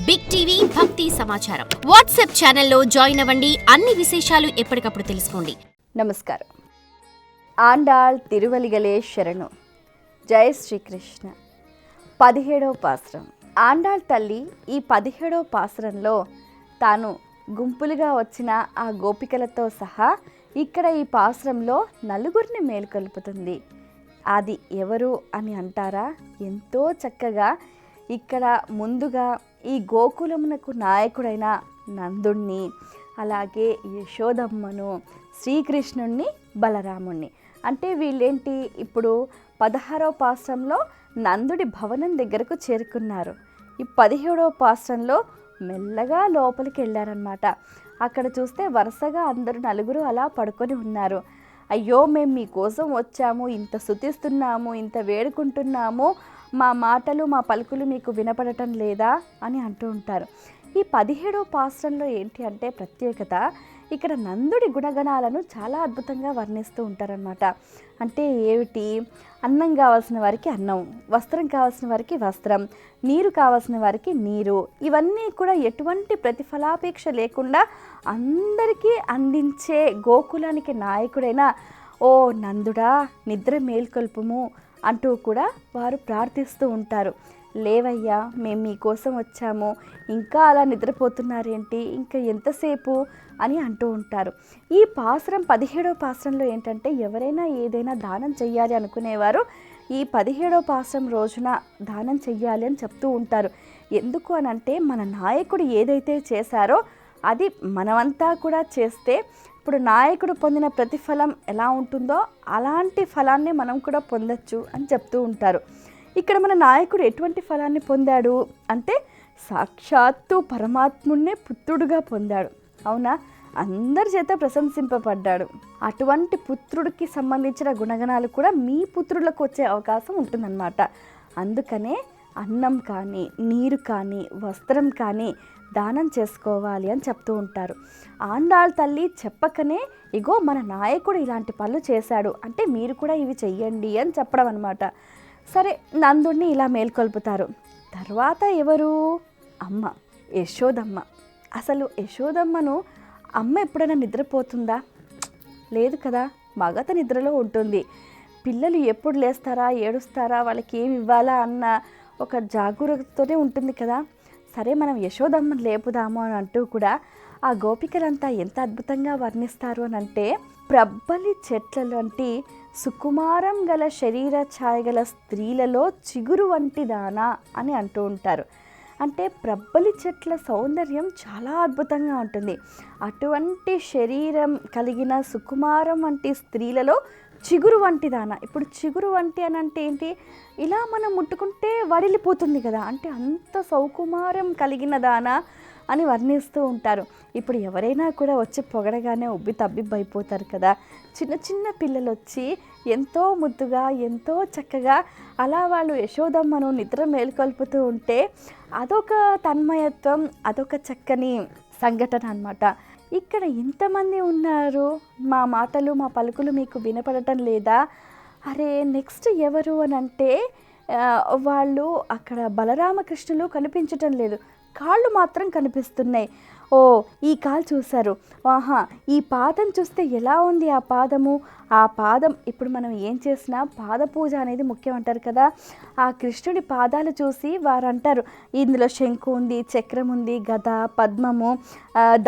Big TV భక్తి సమాచారం WhatsApp ఛానల్లో జాయిన్ అవ్వండి. అన్ని విశేషాలు ఎప్పటికప్పుడు తెలుసుకోండి. నమస్కారం. ఆండాళ్ తిరువలిగలే శరణు. జై శ్రీకృష్ణ. 17వ పాసురం. ఆండాళ్ తల్లి ఈ 17వ పాసురంలో తాను గుంపులుగా వచ్చిన ఆ గోపికలతో సహా ఇక్కడ ఈ పాసురంలో నలుగురిని మేలుకొల్పుతుంది. అది ఎవరు అని అంటారా? ఎంతో చక్కగా ఇక్కడ ముందుగా ఈ గోకులమునకు నాయకుడైన నందుణ్ణి, అలాగే యశోదమ్మను, శ్రీకృష్ణుణ్ణి, బలరాముణ్ణి. అంటే వీళ్ళేంటి, ఇప్పుడు 16వ పాసురంలో నందుడి భవనం దగ్గరకు చేరుకున్నారు. ఈ 17వ పాసురంలో మెల్లగా లోపలికి వెళ్ళారనమాట. అక్కడ చూస్తే వరుసగా అందరూ నలుగురు అలా పడుకొని ఉన్నారు. అయ్యో, మేము మీకోసం వచ్చాము, ఇంత స్తుతిస్తున్నాము, ఇంత వేడుకుంటున్నాము, మా మాటలు మా పలుకులు మీకు వినపడటం లేదా అని అంటూ ఉంటారు. ఈ 17వ పాసురంలో ఏంటి అంటే ప్రత్యేకత, ఇక్కడ నందుడి గుణగణాలను చాలా అద్భుతంగా వర్ణిస్తూ ఉంటారనమాట. అంటే ఏమిటి, అన్నం కావాల్సిన వారికి అన్నం, వస్త్రం కావాల్సిన వారికి వస్త్రం, నీరు కావాల్సిన వారికి నీరు, ఇవన్నీ కూడా ఎటువంటి ప్రతిఫలాపేక్ష లేకుండా అందరికీ అందించే గోకులానికి నాయకుడైన ఓ నందుడా, నిద్ర మేల్కొల్పుము అంటూ కూడా వారు ప్రార్థిస్తూ ఉంటారు. లేవయ్యా, మేము మీకోసం వచ్చాము, ఇంకా అలా నిద్రపోతున్నారేంటి, ఇంకా ఎంతసేపు అని అంటూ ఉంటారు. ఈ పాసురం 17వ పాసురంలో ఏంటంటే, ఎవరైనా ఏదైనా దానం చెయ్యాలి అనుకునేవారు ఈ 17వ పాసురం రోజున దానం చెయ్యాలి అని చెప్తూ ఉంటారు. ఎందుకు అనంటే, మన నాయకుడు ఏదైతే చేశారో అది మనమంతా కూడా చేస్తే ఇప్పుడు నాయకుడు పొందిన ప్రతిఫలం ఎలా ఉంటుందో అలాంటి ఫలాన్ని మనం కూడా పొందొచ్చు అని చెప్తూ ఉంటారు. ఇక్కడ మన నాయకుడు ఎటువంటి ఫలాన్ని పొందాడు అంటే, సాక్షాత్తు పరమాత్మున్నే పుత్రుడుగా పొందాడు. అవునా? అందరి చేత ప్రశంసింపబడ్డాడు. అటువంటి పుత్రుడికి సంబంధించిన గుణగణాలు కూడా మీ పుత్రులకు వచ్చే అవకాశం ఉంటుందన్నమాట. అందుకనే అన్నం కానీ, నీరు కానీ, వస్త్రం కానీ దానం చేసుకోవాలి అని చెప్తూ ఉంటారు. ఆండాళ్ తల్లి చెప్పకనే, ఇగో మన నాయకుడు ఇలాంటి పనులు చేశాడు అంటే మీరు కూడా ఇవి చెయ్యండి అని చెప్పడం అనమాట. సరే, నందుడిని ఇలా మేల్కొల్పుతారు. తర్వాత ఎవరు? అమ్మ, యశోదమ్మ. అసలు యశోదమ్మను అమ్మ ఎప్పుడైనా నిద్రపోతుందా? లేదు కదా, మగత నిద్రలో ఉంటుంది. పిల్లలు ఎప్పుడు లేస్తారా, ఏడుస్తారా, వాళ్ళకి ఏమి ఇవ్వాలా అన్న ఒక జాగరూకతతోనే ఉంటుంది కదా. సరే, మనం యశోదమ్మను లేపుదాము అని అంటూ కూడా ఆ గోపికలంతా ఎంత అద్భుతంగా వర్ణిస్తారు అని అంటే, ప్రబ్బలి చెట్ల వంటి సుకుమారం గల శరీర ఛాయ గల స్త్రీలలో చిగురు వంటి దానా అని అంటూ ఉంటారు. అంటే ప్రబ్బలి చెట్ల సౌందర్యం చాలా అద్భుతంగా ఉంటుంది. అటువంటి శరీరం కలిగిన సుకుమారం వంటి స్త్రీలలో చిగురు వంటి దాన. ఇప్పుడు చిగురు వంటి అని అంటే ఏంటి, ఇలా మనం ముట్టుకుంటే వడిలిపోతుంది కదా, అంటే అంత సౌకుమారం కలిగిన దాన అని వర్ణిస్తూ ఉంటారు. ఇప్పుడు ఎవరైనా కూడా వచ్చి పొగడగానే ఉబ్బి తబ్బిబ్బైపోతారు కదా. చిన్న చిన్న పిల్లలు వచ్చి ఎంతో ముద్దుగా, ఎంతో చక్కగా అలా వాళ్ళు యశోదమ్మను నిద్ర మేల్కొల్పుతూ ఉంటే అదొక తన్మయత్వం, అదొక చక్కని సంఘటన అన్నమాట. ఇక్కడ ఇంతమంది ఉన్నారు, మా మాటలు మా పలుకులు మీకు వినపడటం లేదా? అరే, నెక్స్ట్ ఎవరు అని అంటే, వాళ్ళు అక్కడ బలరామకృష్ణులు కనిపించటం లేదు, కాళ్ళు మాత్రం కనిపిస్తున్నాయి. ఓ, ఈ కాలు చూశారు, ఆహా, ఈ పాదం చూస్తే ఎలా ఉంది ఆ పాదము, ఆ పాదం. ఇప్పుడు మనం ఏం చేసినా పాద పూజ అనేది ముఖ్యం అంటారు కదా. ఆ కృష్ణుడి పాదాలు చూసి వారు అంటారు, ఇందులో శంకు ఉంది, చక్రం ఉంది, గద, పద్మము,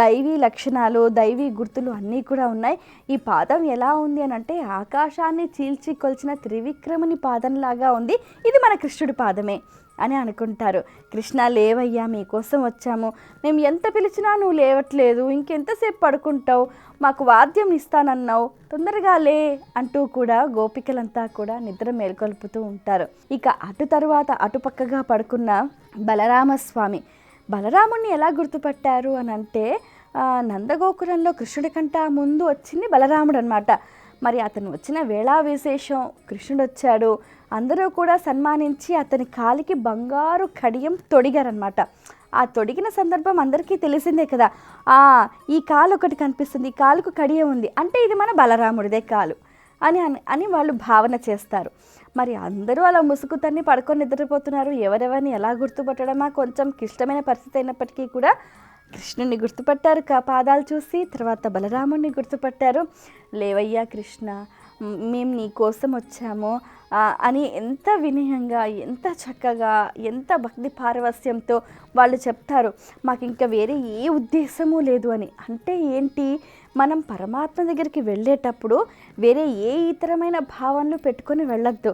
దైవీ లక్షణాలు, దైవీ గుర్తులు అన్నీ కూడా ఉన్నాయి. ఈ పాదం ఎలా ఉంది అని అంటే, ఆకాశాన్ని చీల్చి కొల్చిన త్రివిక్రముని పాదంలాగా ఉంది, ఇది మన కృష్ణుడి పాదమే అని అనుకుంటారు. కృష్ణ, లేవయ్యా, మీకోసం వచ్చాము, మేము ఎంత పిలిచినా నువ్వు లేవట్లేదు, ఇంకెంతసేపు పడుకుంటావు, మాకు వాద్యం ఇస్తానన్నావు, తొందరగా లే అంటూ కూడా గోపికలంతా కూడా నిద్ర మేల్కొల్పుతూ ఉంటారు. ఇక అటుపక్కగా పడుకున్న బలరామస్వామి, బలరాముణ్ణి ఎలా గుర్తుపట్టారు అని అంటే, నందగోకులంలో కృష్ణుడి కంట ముందు వచ్చింది బలరాముడు అనమాట. మరి అతను వచ్చిన వేళా విశేషం, కృష్ణుడు వచ్చాడు, అందరూ కూడా సన్మానించి అతని కాలికి బంగారు కడియం తొడిగారనమాట. ఆ తొడిగిన సందర్భం అందరికీ తెలిసిందే కదా. ఈ కాలు ఒకటి కనిపిస్తుంది, ఈ కాలుకు కడియం ఉంది అంటే ఇది మన బలరాముడిదే కాలు అని వాళ్ళు భావన చేస్తారు. మరి అందరూ అలా ముసుగు తన్ని పడుకొని నిద్రపోతున్నారు. ఎవరెవరిని ఎలా గుర్తుపట్టడమా కొంచెం క్లిష్టమైన పరిస్థితి అయినప్పటికీ కూడా కృష్ణుని గుర్తుపట్టారు పాదాలు చూసి. తర్వాత బలరాముడిని గుర్తుపట్టారు. లేవయ్యా కృష్ణ, మేము నీ కోసం వచ్చాము అని ఎంత వినయంగా, ఎంత చక్కగా, ఎంత భక్తి పారవస్యంతో వాళ్ళు చెప్తారు. మాకు ఇంకా వేరే ఏ ఉద్దేశము లేదు అని. అంటే ఏంటి, మనం పరమాత్మ దగ్గరికి వెళ్ళేటప్పుడు వేరే ఏ ఇతరమైన భావనలు పెట్టుకొని వెళ్ళొద్దు.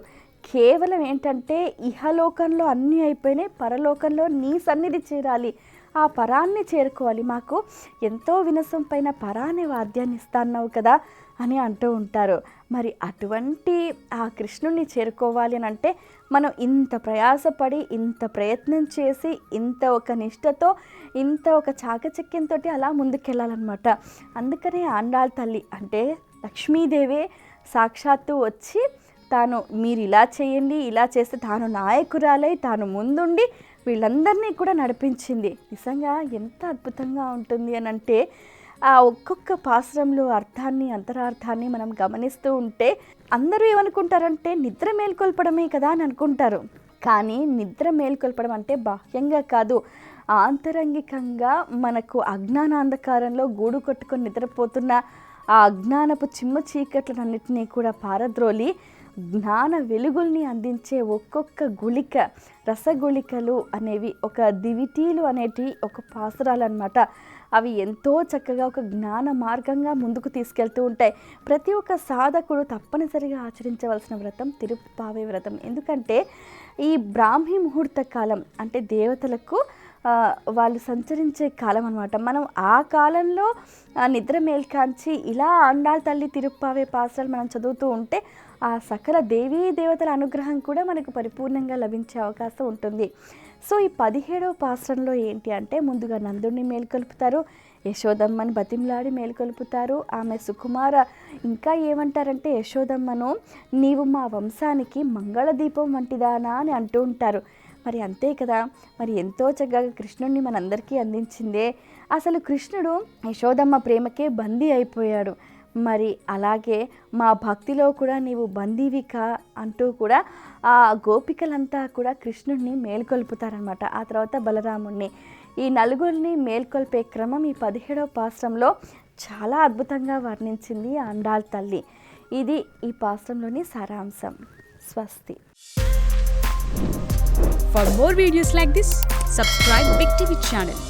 కేవలం ఏంటంటే ఇహలోకంలో అన్నీ అయిపోయినాయి, పరలోకంలో నీ సన్నిధి చేరాలి, ఆ పరాన్ని చేరుకోవాలి, మాకు ఎంతో వినసొంపైన పరాన్ని వాద్యాన్ని ఇస్తాన్నావు కదా అని అంటూ ఉంటారు. మరి అటువంటి ఆ కృష్ణుని చేరుకోవాలి అని అంటే మనం ఇంత ప్రయాసపడి, ఇంత ప్రయత్నం చేసి, ఇంత ఒక నిష్టతో, ఇంత ఒక చాకచక్యంతో అలా ముందుకెళ్ళాలన్నమాట. అందుకనే ఆండాళ్ తల్లి అంటే లక్ష్మీదేవే సాక్షాత్తు వచ్చి తాను మీరు ఇలా చేయండి, ఇలా చేస్తే తాను నాయకురాలై తాను ముందుండి వీళ్ళందరినీ కూడా నడిపించింది. నిజంగా ఎంత అద్భుతంగా ఉంటుంది అని అంటే ఆ ఒక్కొక్క పాశ్రంలో అర్థాన్ని, అంతరార్థాన్ని మనం గమనిస్తూ ఉంటే అందరూ ఏమనుకుంటారంటే నిద్ర మేల్కొల్పడమే కదా అని అనుకుంటారు. కానీ నిద్ర మేల్కొల్పడం అంటే బాహ్యంగా కాదు, ఆంతరంగికంగా మనకు అజ్ఞానాంధకారంలో గూడు కొట్టుకొని నిద్రపోతున్న ఆ అజ్ఞానపు చిమ్మ చీకట్లన్నింటినీ కూడా పారద్రోలి జ్ఞాన వెలుగుల్ని అందించే ఒక్కొక్క గుళిక, రసగుళికలు అనేవి, ఒక దివిటీలు అనేటివి ఒక పాసురాలు అన్నమాట. అవి ఎంతో చక్కగా ఒక జ్ఞాన మార్గంగా ముందుకు తీసుకెళ్తూ ఉంటాయి. ప్రతి ఒక్క సాధకుడు తప్పనిసరిగా ఆచరించవలసిన వ్రతం తిరుప్పావై వ్రతం. ఎందుకంటే ఈ బ్రాహ్మీ ముహూర్త కాలం అంటే దేవతలకు వాళ్ళు సంచరించే కాలం అన్నమాట. మనం ఆ కాలంలో నిద్ర మేల్కాంచి ఇలా ఆండాళ్ తల్లి తిరుప్పావై పాసురాలు మనం చదువుతూ ఉంటే ఆ సకల దేవీ దేవతల అనుగ్రహం కూడా మనకు పరిపూర్ణంగా లభించే అవకాశం ఉంటుంది. సో ఈ 17వ పాసురంలో ఏంటి అంటే ముందుగా నందుడిని మేల్కొల్పుతారు, యశోదమ్మని బతిమలాడి మేల్కొల్పుతారు. ఆమె సుకుమార ఇంకా ఏమంటారంటే యశోదమ్మను నీవు మా వంశానికి మంగళదీపం వంటిదానా అని అంటూ ఉంటారు. మరి అంతే కదా, మరి ఎంతో చక్కగా కృష్ణుడిని మనందరికీ అందించిందే. అసలు కృష్ణుడు యశోదమ్మ ప్రేమకే బందీ అయిపోయాడు. మరి అలాగే మా భక్తిలో కూడా నీవు బందీవికా అంటూ కూడా ఆ గోపికలంతా కూడా కృష్ణుడిని మేల్కొల్పుతారనమాట. ఆ తర్వాత బలరాముడిని, ఈ నలుగురిని మేల్కొల్పే క్రమం ఈ 17వ పాసురంలో చాలా అద్భుతంగా వర్ణించింది ఆండాళ్ తల్లి. ఇది ఈ పాసురంలోని సారాంశం. స్వస్తి. For more videos like this, subscribe Big TV channel.